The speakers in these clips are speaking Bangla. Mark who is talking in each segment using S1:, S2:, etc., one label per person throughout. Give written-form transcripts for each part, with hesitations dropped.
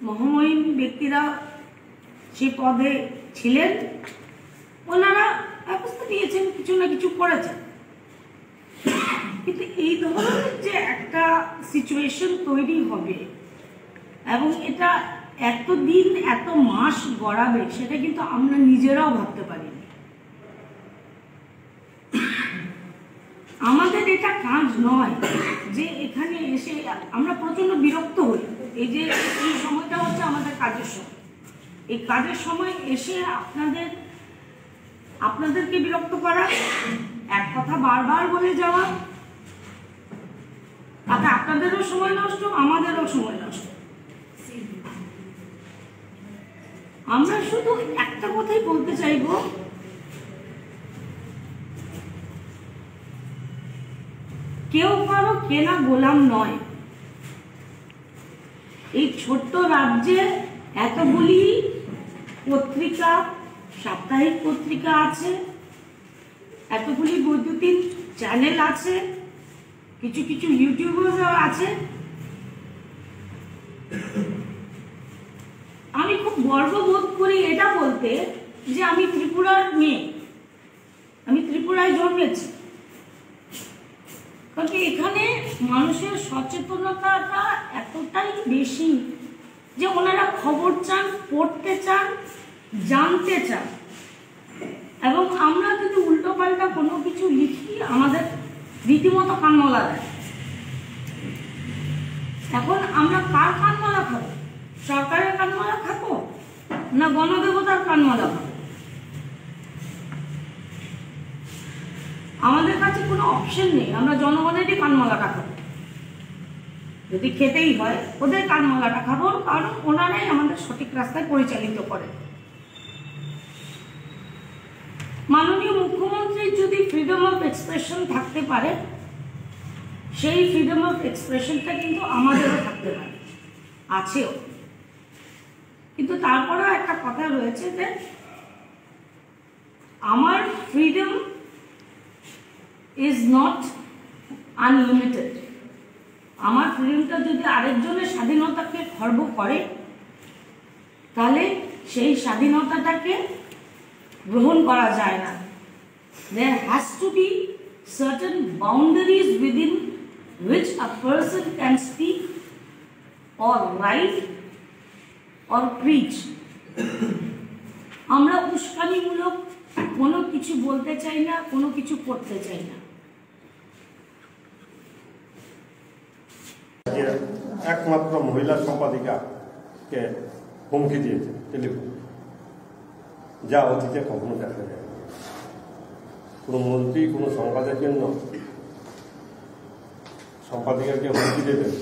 S1: মহামহিম ব্যক্তিরা সে পদে ছিলেন, ওনারা ব্যবস্থা নিয়েছেন, কিছু না কিছু করেছেন। কিন্তু এই ধরনের যে একটা সিচুয়েশন তৈরি হবে এবং এটা এত দিন এত মাস গড়াবে, সেটা কিন্তু আমরা নিজেরাও ভাবতে পারিনি। আমাদের এটা কাজ নয় যে এখানে এসে আমরা প্রচন্ড বিরক্ত হই। এই যে এই সময়টা হচ্ছে আমাদের কাজের সময়, এই কাজের সময় এসে আপনাদেরকে বিরক্ত করা, এক কথা বারবার বলে যাওয়া, তাতে আপনাদেরও সময় নষ্ট, আমাদেরও সময় নষ্ট। আমরা শুধু একটা কথাই বলতে চাইব, কেউ কারো কেনা গোলাম নয়। এই ছোট্ট রাজ্যে এতগুলি পত্রিকা, সাপ্তাহিক পত্রিকা আছে, এতগুলি বৈদ্যুতিন চ্যানেল আছে, কিছু কিছু ইউটিউবারও আছে। আমি খুব গর্ববোধ করি এটা বলতে যে আমি ত্রিপুরার মেয়ে, আমি ত্রিপুরায় জন্মেছি। কারণ এখানে মানুষের সচেতনতাটা এতটাই বেশি যে ওনারা খবর চান, পড়তে চান, জানতে চান। এবং আমরা যদি উল্টো পাল্টা কোনো কিছু লিখি, আমাদের রীতিমতো কানমলা দেয়। এখন আমরা কার কানমলা খাবো? সরকারের কানমলা খাবো না গণদেবতার কানমলা খাবো? আমাদের কাছে কোনো অপশন নেই, আমরা জনগণেরই কানমলাটা খাবো। যদি খেতেই হয় ওদের কানমলাটা খাবো, কারণ ওনারাই আমাদের সঠিক রাস্তায় পরিচালিত করে। মাননীয় মুখ্যমন্ত্রীর যদি ফ্রিডম অফ এক্সপ্রেশন থাকতে পারে, সেই ফ্রিডম অফ এক্সপ্রেশনটা কিন্তু আমাদেরও থাকতে পারে, আছেও। কিন্তু তারপরেও একটা কথা রয়েছে যে আমার ফ্রিডম is not unlimited. আমার ফ্রিডমটা যদি আরেকজনের স্বাধীনতাকে খর্ব করে, তাহলে সেই স্বাধীনতাটাকে গ্রহণ করা যায় না। There has to be certain boundaries within which a person can speak or write or preach. আমরা উস্কানিমূলক কোনো কিছু বলতে চাই না, কোনো কিছু করতে চাই না।
S2: একমাত্র মহিলা সম্পাদিকাকে হুমকি দিয়েছে টেলিফোন, যা অতীতে কখনো দেখা যায়। কোনো মন্ত্রী কোনো সংবাদের জন্য সম্পাদিকাকে হুমকি দেবেন,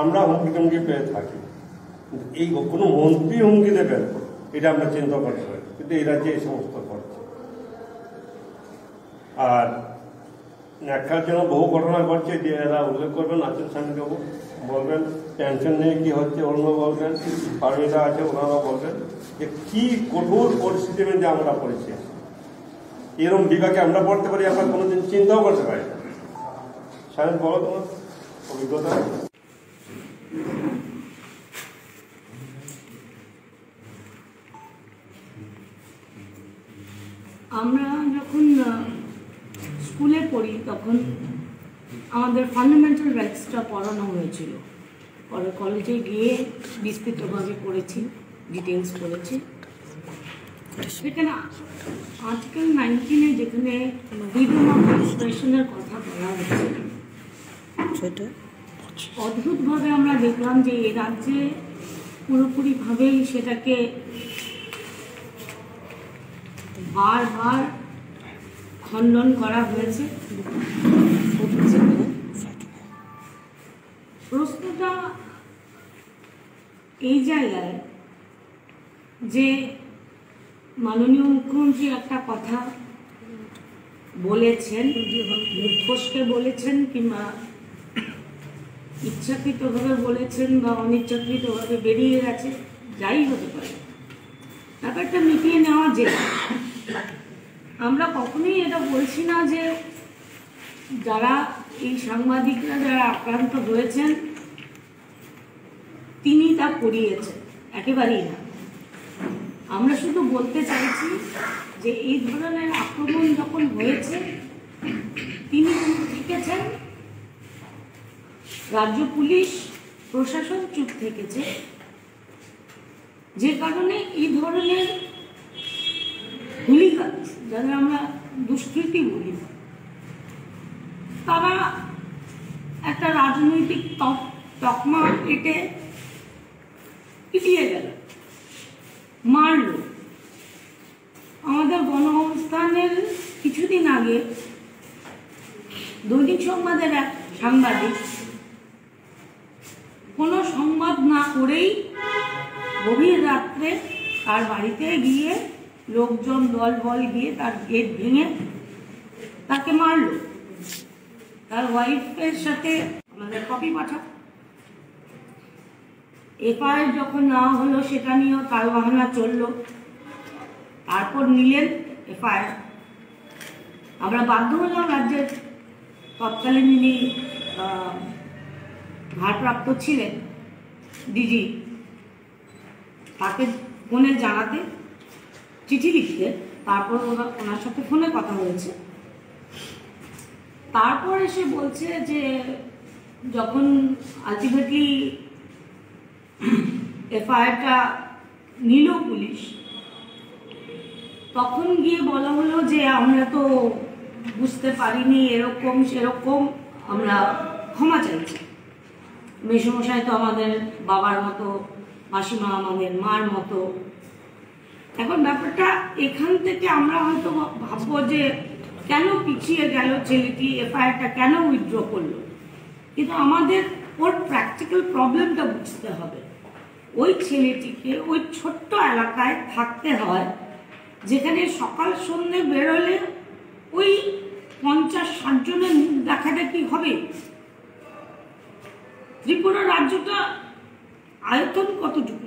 S2: আমরা হুমকি টুমকি পেয়ে থাকি, কিন্তু এই কোনো মন্ত্রী হুমকি দেবেন এটা আমরা চিন্তা করতে পারি। কিন্তু এই রাজ্যে এই সমস্ত করছে। আর ন্যাকার জন্য বহু ঘটনা ঘটছে, যে এরা উল্লেখ করবেন, আচল স্বামীবাবু বলবেন, টেনশন নিয়ে কি হচ্ছে অন্য বলবেন, পারমিতা আছে ওনারা বলবেন যে কি কঠোর পরিস্থিতির মধ্যে আমরা পড়েছি। এরকম বিভাগে আমরা পড়তে পারি, আমরা কোনোদিন চিন্তাও করতে পারি না। স্বামী বলো তোমার অভিজ্ঞতা।
S1: আমরা যখন স্কুলে পড়ি তখন আমাদের ফান্ডামেন্টাল রাইটসটা পড়ানো হয়েছিল। পরে কলেজে গিয়ে বিস্তৃতভাবে পড়েছি, ডিটেলস পড়েছি। সেখানে আর্টিকেল 19-এ যেখানে ফ্রিডম অফ এক্সপ্রেশনের কথা বলা হচ্ছে, অদ্ভুতভাবে আমরা দেখলাম যে এ রাজ্যে পুরোপুরিভাবেই সেটাকে বারবার খণ্ডন করা হয়েছে। প্রশ্নটা এই জায়গায় যে মাননীয় মুখ্যমন্ত্রী একটা কথা বলেছেন, মুখোশকে বলেছেন কিংবা ইচ্ছাকৃতভাবে বলেছেন বা অনিচ্ছাকৃতভাবে বেরিয়ে গেছে, যাই হতে পারে, ব্যাপারটা মিটিয়ে নেওয়া যায়। আমরা কখনোই এটা বলছি না যে যারা এই সাংবাদিকরা যারা আক্রান্ত হয়েছেন তিনি তা করিয়েছে, একেবারেই না। আমরা শুধু বলতে চাইছি যে এই ধরনের আক্রমণ যখন হয়েছে তিনি চুপ থেকেছেন, রাজ্য পুলিশ প্রশাসন চুপ থেকেছে, যে কারণে এই ধরনের হুলিগান, যাদের আমরা দুষ্কৃতী বলি, তারা একটা রাজনৈতিক তকমা এটে পিটিয়ে গেল, মারল। আমাদের গণঅবস্থানের কিছুদিন আগে দৈনিক সংবাদের এক সাংবাদিক কোনো সংবাদ না করেই গভীর রাত্রে তার বাড়িতে গিয়ে লোকজন দল বল গিয়ে তার গেট ভেঙে তাকে মারল। তার ওয়াইফের সাথে আমাদের কপি পাঠাও। এফআইআর যখন নেওয়া হলো সেটা নিয়েও তালবাহানা চলল, তারপর নিলেন এফআইআর। আমরা বাধ্য হলাম রাজ্যের তৎকালীন যিনি ভারপ্রাপ্ত ছিলেন ডিজি, তাকে ফোনে জানাতে, চিঠি লিখতে, তারপর ওনার সাথে ফোনে কথা হয়েছে। তারপর এসে বলছে যে যখন আলটিমেটলি এফআইআরটা নিল পুলিশ, তখন গিয়ে বলা হলো যে আমরা তো বুঝতে পারিনি, এরকম সেরকম, আমরা ক্ষমা চাইছি। মেসমশাই তো আমাদের বাবার মতো, মাসিমা আমাদের মার মতো। এখন ব্যাপারটা এখান থেকে আমরা হয়তো ভাববো যে কেন পিছিয়ে গেল ছেলেটি, এফআইআরটা কেন উইথড্র করলো, কিন্তু আমাদের ওর প্র্যাকটিক্যাল প্রবলেমটা বুঝতে হবে। ওই ছেলেটিকে ওই ছোট্ট এলাকায় থাকতে হয়, যেখানে সকাল সন্ধ্যে বেরোলে ওই 50-60 জনের মুখ দেখাদেখি হবে। ত্রিপুরা রাজ্যটা আয়তন কতটুকু,